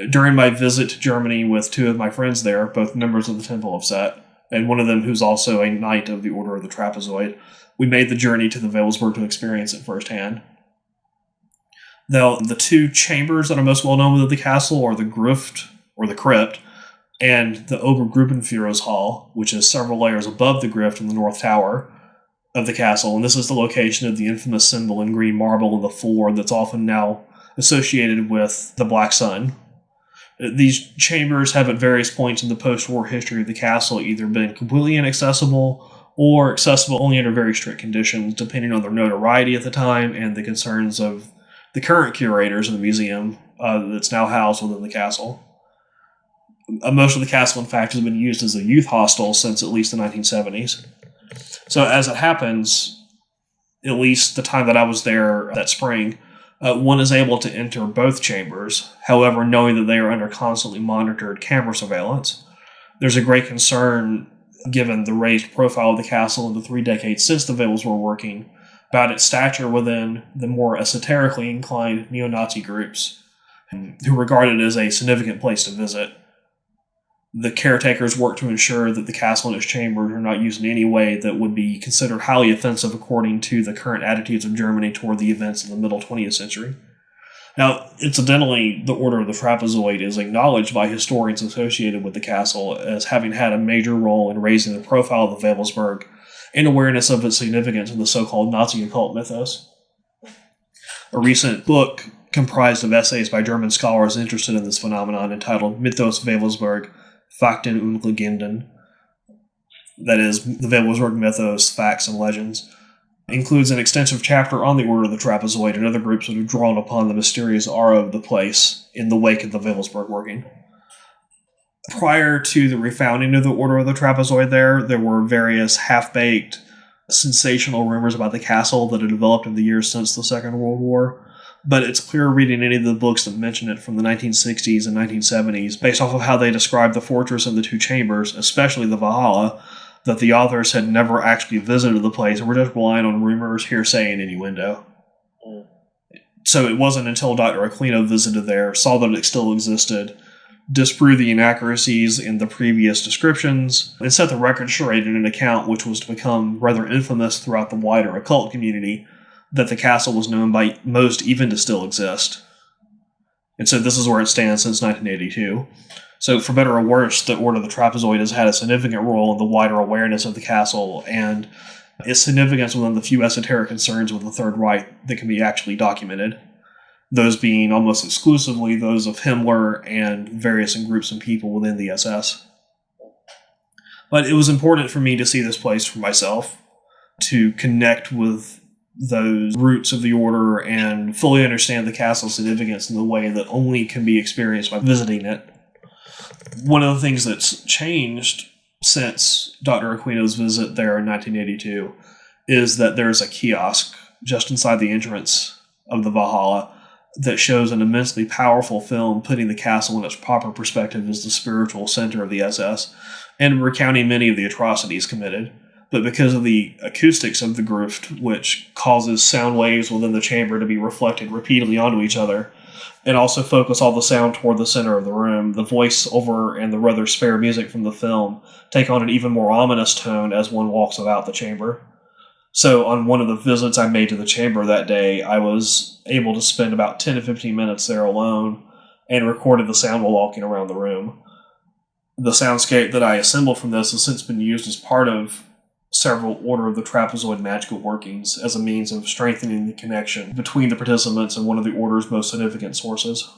During my visit to Germany with two of my friends there, both members of the Temple of Set, and one of them who's also a knight of the Order of the Trapezoid, we made the journey to the Wewelsburg to experience it firsthand. Now, the two chambers that are most well known within the castle are the Gruft, or the Crypt, and the Obergruppenführer's Hall, which is several layers above the Grift in the North Tower of the castle, and this is the location of the infamous symbol in green marble on the floor that's often now associated with the Black Sun. These chambers have at various points in the post-war history of the castle either been completely inaccessible or accessible only under very strict conditions, depending on their notoriety at the time and the concerns of the current curators of the museum that's now housed within the castle. Most of the castle, in fact, has been used as a youth hostel since at least the 1970s. So as it happens, at least the time that I was there that spring, one is able to enter both chambers, however, knowing that they are under constantly monitored camera surveillance. There's a great concern, given the raised profile of the castle in the 3 decades since the Wales were working, about its stature within the more esoterically inclined neo-Nazi groups, who regard it as a significant place to visit. The caretakers work to ensure that the castle and its chambers are not used in any way that would be considered highly offensive according to the current attitudes of Germany toward the events of the middle 20th century. Now, incidentally, the Order of the Trapezoid is acknowledged by historians associated with the castle as having had a major role in raising the profile of the Wewelsburg and awareness of its significance in the so-called Nazi occult mythos. A recent book comprised of essays by German scholars interested in this phenomenon entitled Mythos Wewelsburg, Fakten und Legenden, that is, the Wewelsburg mythos, facts, and legends, includes an extensive chapter on the Order of the Trapezoid and other groups that have drawn upon the mysterious aura of the place in the wake of the Wewelsburg working. Prior to the refounding of the Order of the Trapezoid there were various half-baked, sensational rumors about the castle that had developed in the years since the Second World War, but it's clear reading any of the books that mention it from the 1960s and 1970s, based off of how they describe the fortress and the two chambers, especially the Valhalla, that the authors had never actually visited the place and were just relying on rumors, hearsay, and innuendo. So it wasn't until Dr. Aquino visited there, saw that it still existed, disproved the inaccuracies in the previous descriptions, and set the record straight in an account which was to become rather infamous throughout the wider occult community, that the castle was known by most even to still exist. And so this is where it stands since 1982. So for better or worse, the Order of the Trapezoid has had a significant role in the wider awareness of the castle and its significance within the few esoteric concerns with the Third Reich that can be actually documented. Those being almost exclusively those of Himmler and various groups and people within the SS. But it was important for me to see this place for myself, to connect with those roots of the Order and fully understand the castle's significance in the way that only can be experienced by visiting it. One of the things that's changed since Dr. Aquino's visit there in 1982 is that there's a kiosk just inside the entrance of the Valhalla that shows an immensely powerful film putting the castle in its proper perspective as the spiritual center of the SS and recounting many of the atrocities committed. But because of the acoustics of the Gruft, which causes sound waves within the chamber to be reflected repeatedly onto each other, and also focus all the sound toward the center of the room, the voiceover and the rather spare music from the film take on an even more ominous tone as one walks about the chamber. So on one of the visits I made to the chamber that day, I was able to spend about 10 to 15 minutes there alone and recorded the sound while walking around the room. The soundscape that I assembled from this has since been used as part of several Order of the Trapezoid magical workings as a means of strengthening the connection between the participants and one of the Order's most significant sources.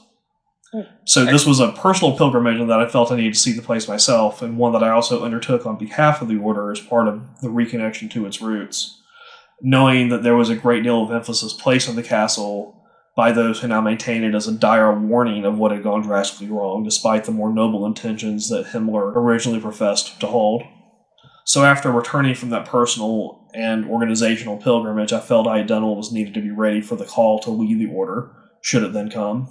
So this was a personal pilgrimage in that I felt I needed to see the place myself, and one that I also undertook on behalf of the Order as part of the reconnection to its roots, knowing that there was a great deal of emphasis placed on the castle by those who now maintain it as a dire warning of what had gone drastically wrong, despite the more noble intentions that Himmler originally professed to hold. So after returning from that personal and organizational pilgrimage, I felt I had done what was needed to be ready for the call to lead the Order, should it then come.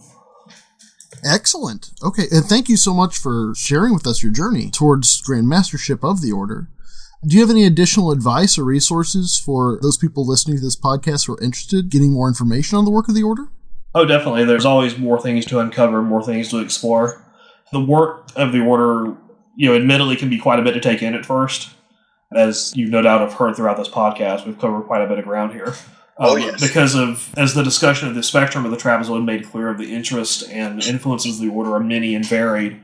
Excellent. Okay, and thank you so much for sharing with us your journey towards Grand Mastership of the Order. Do you have any additional advice or resources for those people listening to this podcast who are interested in getting more information on the work of the Order? Oh, definitely. There's always more things to uncover, more things to explore. The work of the Order, admittedly can be quite a bit to take in at first. As you no doubt have heard throughout this podcast, we've covered quite a bit of ground here. Yes. Because as the discussion of the spectrum of the Trapezoid made clear, the interest and influences of the Order are many and varied,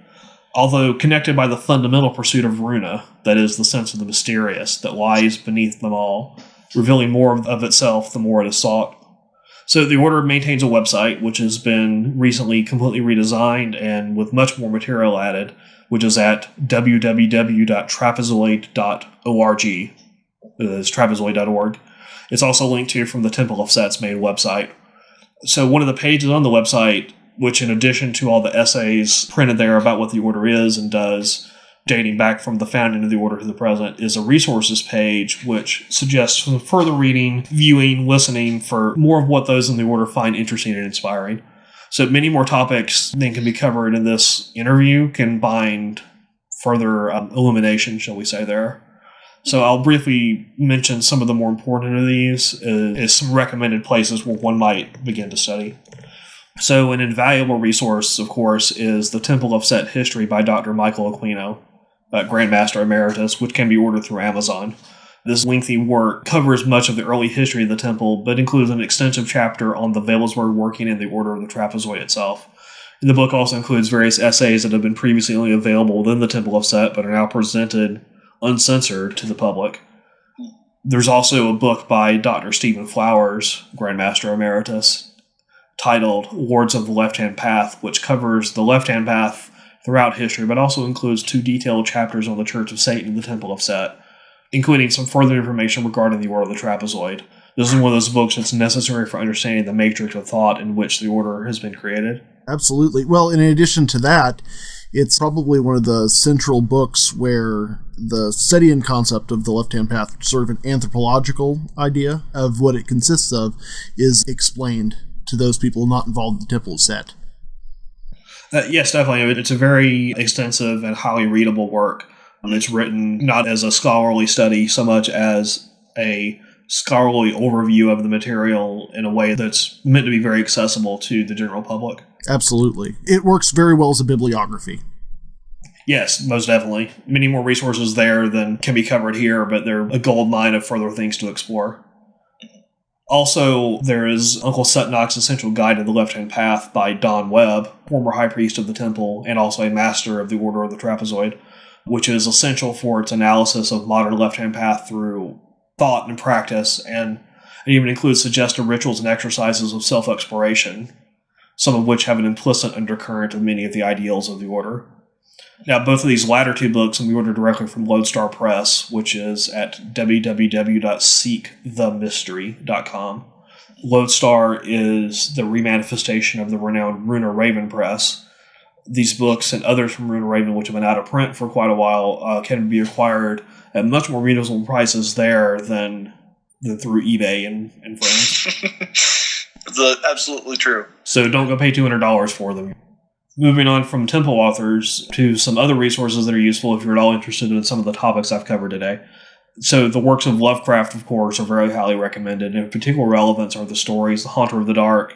although connected by the fundamental pursuit of Runa, that is, the sense of the mysterious, that lies beneath them all, revealing more of itself the more it is sought. So the Order maintains a website, which has been recently completely redesigned and with much more material added, which is at www.trapezoid.org. It is trapezoid.org. It's also linked to from the Temple of Set's main website. So one of the pages on the website, which in addition to all the essays printed there about what the Order is and does, dating back from the founding of the Order to the present, is a resources page which suggests some further reading, viewing, listening for more of what those in the Order find interesting and inspiring. So many more topics than can be covered in this interview can bind further illumination, shall we say, there. So I'll briefly mention some of the more important of these as some recommended places where one might begin to study. So an invaluable resource, of course, is the Temple of Set History by Dr. Michael Aquino, Grand Master Emeritus, which can be ordered through Amazon. This lengthy work covers much of the early history of the temple, but includes an extensive chapter on the Veilsword working and the Order of the Trapezoid itself. And the book also includes various essays that have been previously only available within the Temple of Set, but are now presented uncensored to the public. There's also a book by Dr. Stephen Flowers, Grandmaster Emeritus, titled Lords of the Left-Hand Path, which covers the left-hand path throughout history, but also includes 2 detailed chapters on the Church of Satan and the Temple of Set, including some further information regarding the Order of the Trapezoid. This is one of those books that's necessary for understanding the matrix of thought in which the Order has been created. Absolutely. Well, in addition to that, it's probably one of the central books where the Setian concept of the left-hand path, sort of an anthropological idea of what it consists of, is explained to those people not involved in the Temple of Set. Yes, definitely. It's a very extensive and highly readable work. It's written not as a scholarly study so much as a scholarly overview of the material in a way that's meant to be very accessible to the general public. Absolutely. It works very well as a bibliography. Yes, most definitely. Many more resources there than can be covered here, but they're a gold mine of further things to explore. Also, there is Uncle Setnock's Essential Guide to the Left-Hand Path by Don Webb, former High Priest of the Temple and also a Master of the Order of the Trapezoid, which is essential for its analysis of modern left-hand path through thought and practice, and it even includes suggestive rituals and exercises of self-exploration, some of which have an implicit undercurrent of many of the ideals of the Order. Now, both of these latter 2 books can be ordered directly from Lodestar Press, which is at www.seekthemystery.com. Lodestar is the remanifestation of the renowned Runa Raven Press. These books and others from Runa Raven, which have been out of print for quite a while, can be acquired at much more reasonable prices there than through eBay and friends. That's absolutely true. So don't go pay $200 for them. Moving on from Temple authors to some other resources that are useful if you're at all interested in some of the topics I've covered today. So the works of Lovecraft, of course, are very highly recommended, and of particular relevance are the stories The Haunter of the Dark,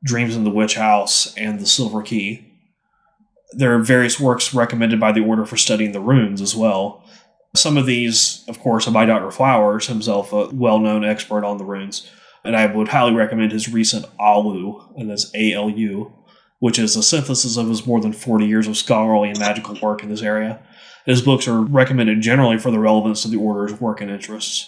Dreams in the Witch House, and The Silver Key. There are various works recommended by the Order for studying the runes as well. Some of these, of course, are by Dr. Flowers, himself a well-known expert on the runes, and I would highly recommend his recent Alu, and that's A-L-U, which is a synthesis of his more than 40 years of scholarly and magical work in this area. His books are recommended generally for the relevance to the Order's work and interests.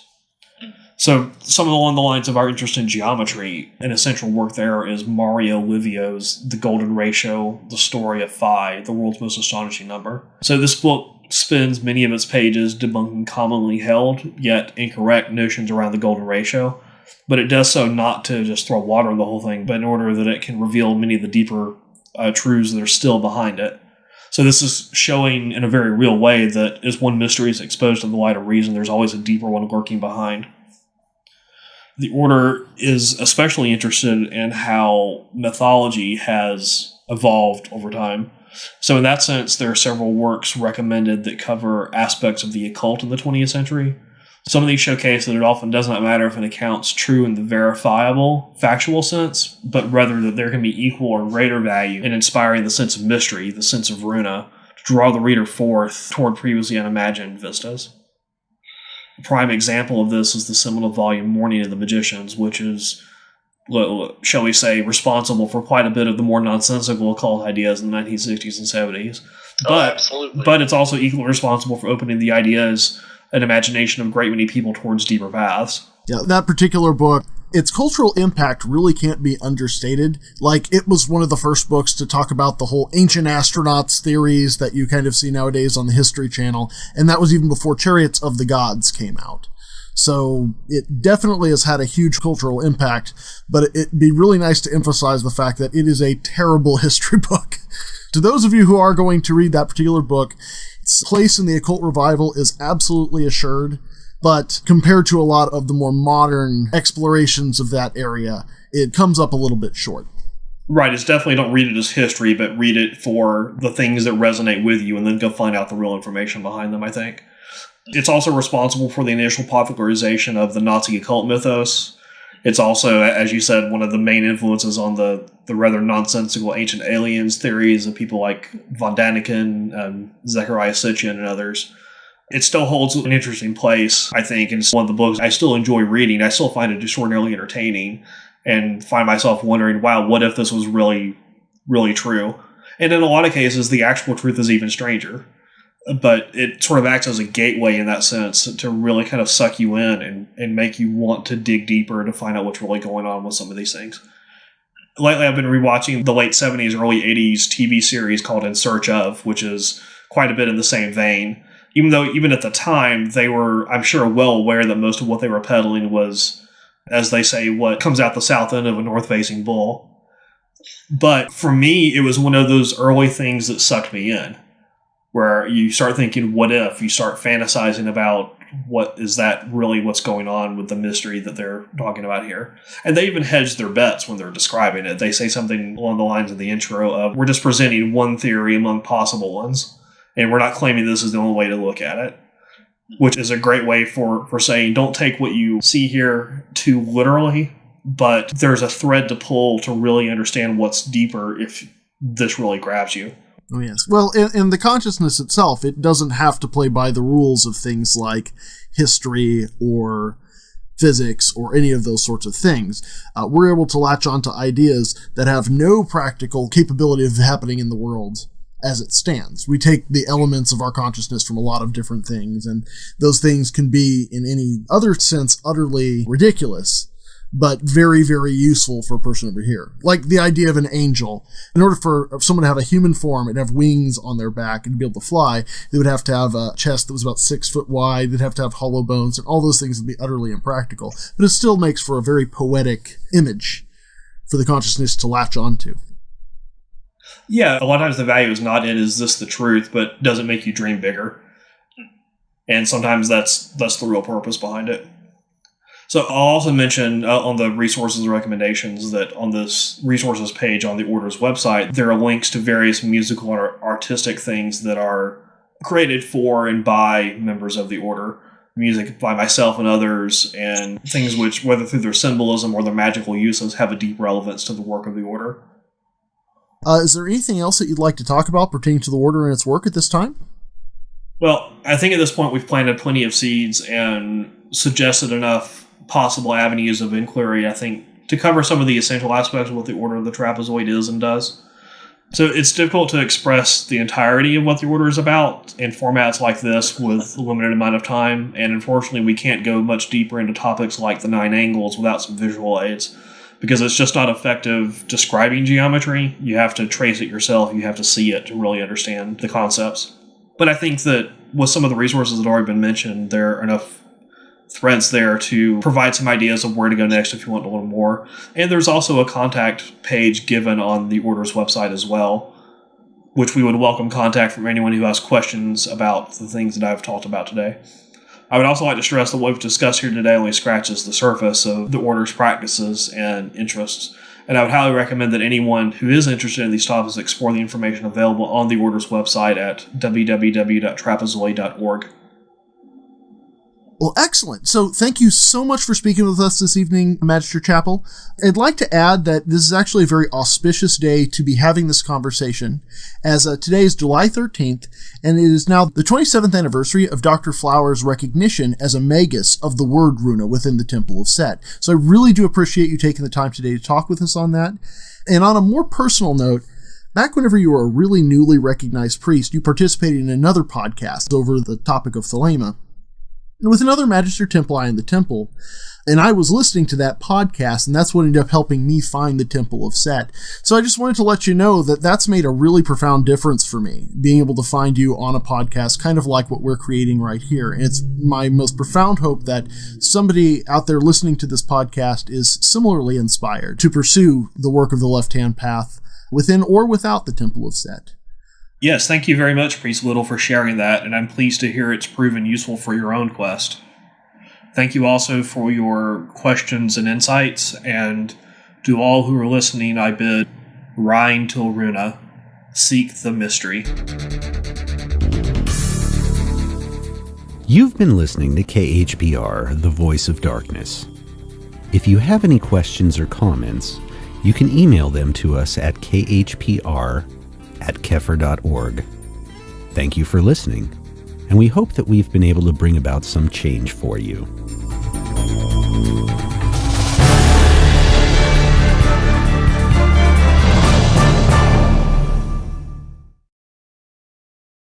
So, some along the lines of our interest in geometry, an essential work there is Mario Livio's The Golden Ratio, The Story of Phi, the World's Most Astonishing Number. So this book spends many of its pages debunking commonly held, yet incorrect notions around the Golden Ratio, but it does so not to just throw water on the whole thing, but in order that it can reveal many of the deeper truths that are still behind it. So this is showing in a very real way that as one mystery is exposed to the light of reason, there's always a deeper one lurking behind. The Order is especially interested in how mythology has evolved over time. So in that sense, there are several works recommended that cover aspects of the occult in the 20th century. Some of these showcase that it often does not matter if an account's true in the verifiable, factual sense, but rather that there can be equal or greater value in inspiring the sense of mystery, the sense of Runa, to draw the reader forth toward previously unimagined vistas. A prime example of this is the seminal volume Morning of the Magicians, which is, shall we say, responsible for quite a bit of the more nonsensical occult ideas in the 1960s and 70s. Absolutely. But it's also equally responsible for opening the ideas and imagination of a great many people towards deeper paths. Yeah, that particular book, its cultural impact really can't be understated. Like, it was one of the first books to talk about the whole ancient astronauts theories that you kind of see nowadays on the History Channel, and that was even before Chariots of the Gods came out. So it definitely has had a huge cultural impact, but it'd be really nice to emphasize the fact that it is a terrible history book. To those of you who are going to read that particular book, its place in the occult revival is absolutely assured, but compared to a lot of the more modern explorations of that area, it comes up a little bit short. Right, it's definitely don't read it as history, but read it for the things that resonate with you and then go find out the real information behind them, I think. It's also responsible for the initial popularization of the Nazi occult mythos. It's also, as you said, one of the main influences on the rather nonsensical ancient aliens theories of people like von Daniken, Zechariah Sitchin, and others. It still holds an interesting place, I think, and it's one of the books I still enjoy reading. I still find it extraordinarily entertaining and find myself wondering, wow, what if this was really, really true? And in a lot of cases, the actual truth is even stranger. But it sort of acts as a gateway in that sense to really kind of suck you in and make you want to dig deeper to find out what's really going on with some of these things. Lately, I've been rewatching the late 70s, early 80s TV series called In Search Of, which is quite a bit in the same vein. Even though, even at the time, they were, I'm sure, well aware that most of what they were peddling was, as they say, what comes out the south end of a north-facing bull. But for me, it was one of those early things that sucked me in, where you start thinking, what if? You start fantasizing about what is that really what's going on with the mystery that they're talking about here. And they even hedge their bets when they're describing it. They say something along the lines of the intro of, we're just presenting one theory among possible ones, and we're not claiming this is the only way to look at it, which is a great way for saying, don't take what you see here too literally, but there's a thread to pull to really understand what's deeper if this really grabs you. Oh, yes. Well, in the consciousness itself, it doesn't have to play by the rules of things like history or physics or any of those sorts of things. We're able to latch onto ideas that have no practical capability of happening in the world as it stands. We take the elements of our consciousness from a lot of different things, and those things can be, in any other sense, utterly ridiculous, but very, very useful for a person over here. Like the idea of an angel. In order for someone to have a human form and have wings on their back and be able to fly, they would have to have a chest that was about 6 foot wide. They'd have to have hollow bones, and all those things would be utterly impractical. But it still makes for a very poetic image for the consciousness to latch onto. Yeah, a lot of times the value is not in, is this the truth, but does it make you dream bigger? And sometimes that's the real purpose behind it. So I'll also mention on the resources and recommendations that on this resources page on the Order's website, there are links to various musical or artistic things that are created for and by members of the Order. Music by myself and others, and things which, whether through their symbolism or their magical uses, have a deep relevance to the work of the Order. Is there anything else that you'd like to talk about pertaining to the Order and its work at this time? Well, I think at this point we've planted plenty of seeds and suggested enough possible avenues of inquiry, I think, to cover some of the essential aspects of what the Order of the Trapezoid is and does. So it's difficult to express the entirety of what the Order is about in formats like this with a limited amount of time, and unfortunately we can't go much deeper into topics like the 9 angles without some visual aids, because it's just not effective describing geometry. You have to trace it yourself, you have to see it to really understand the concepts. But I think that with some of the resources that have already been mentioned, there are enough threads there to provide some ideas of where to go next if you want a little more. And there's also a contact page given on the Order's website as well, which we would welcome contact from anyone who has questions about the things that I've talked about today. I would also like to stress that what we've discussed here today only scratches the surface of the Order's practices and interests, and I would highly recommend that anyone who is interested in these topics explore the information available on the Order's website at www.trapezoid.org. Well, excellent. So thank you so much for speaking with us this evening, Magister Chapel. I'd like to add that this is actually a very auspicious day to be having this conversation, as today is July 13th, and it is now the 27th anniversary of Dr. Flower's recognition as a magus of the word runa within the Temple of Set. So I really do appreciate you taking the time today to talk with us on that. And on a more personal note, back whenever you were a really newly recognized priest, you participated in another podcast over the topic of thelema, and with another Magister Templii in the temple, and I was listening to that podcast, and that's what ended up helping me find the Temple of Set. So I just wanted to let you know that that's made a really profound difference for me, being able to find you on a podcast, kind of like what we're creating right here. And it's my most profound hope that somebody out there listening to this podcast is similarly inspired to pursue the work of the left-hand path within or without the Temple of Set. Yes, thank you very much, Priest Little, for sharing that, and I'm pleased to hear it's proven useful for your own quest. Thank you also for your questions and insights, and to all who are listening, I bid Rhine till Runa, seek the mystery. You've been listening to KHPR, the Voice of Darkness. If you have any questions or comments, you can email them to us at khpr@kefir.org. Thank you for listening, and we hope that we've been able to bring about some change for you.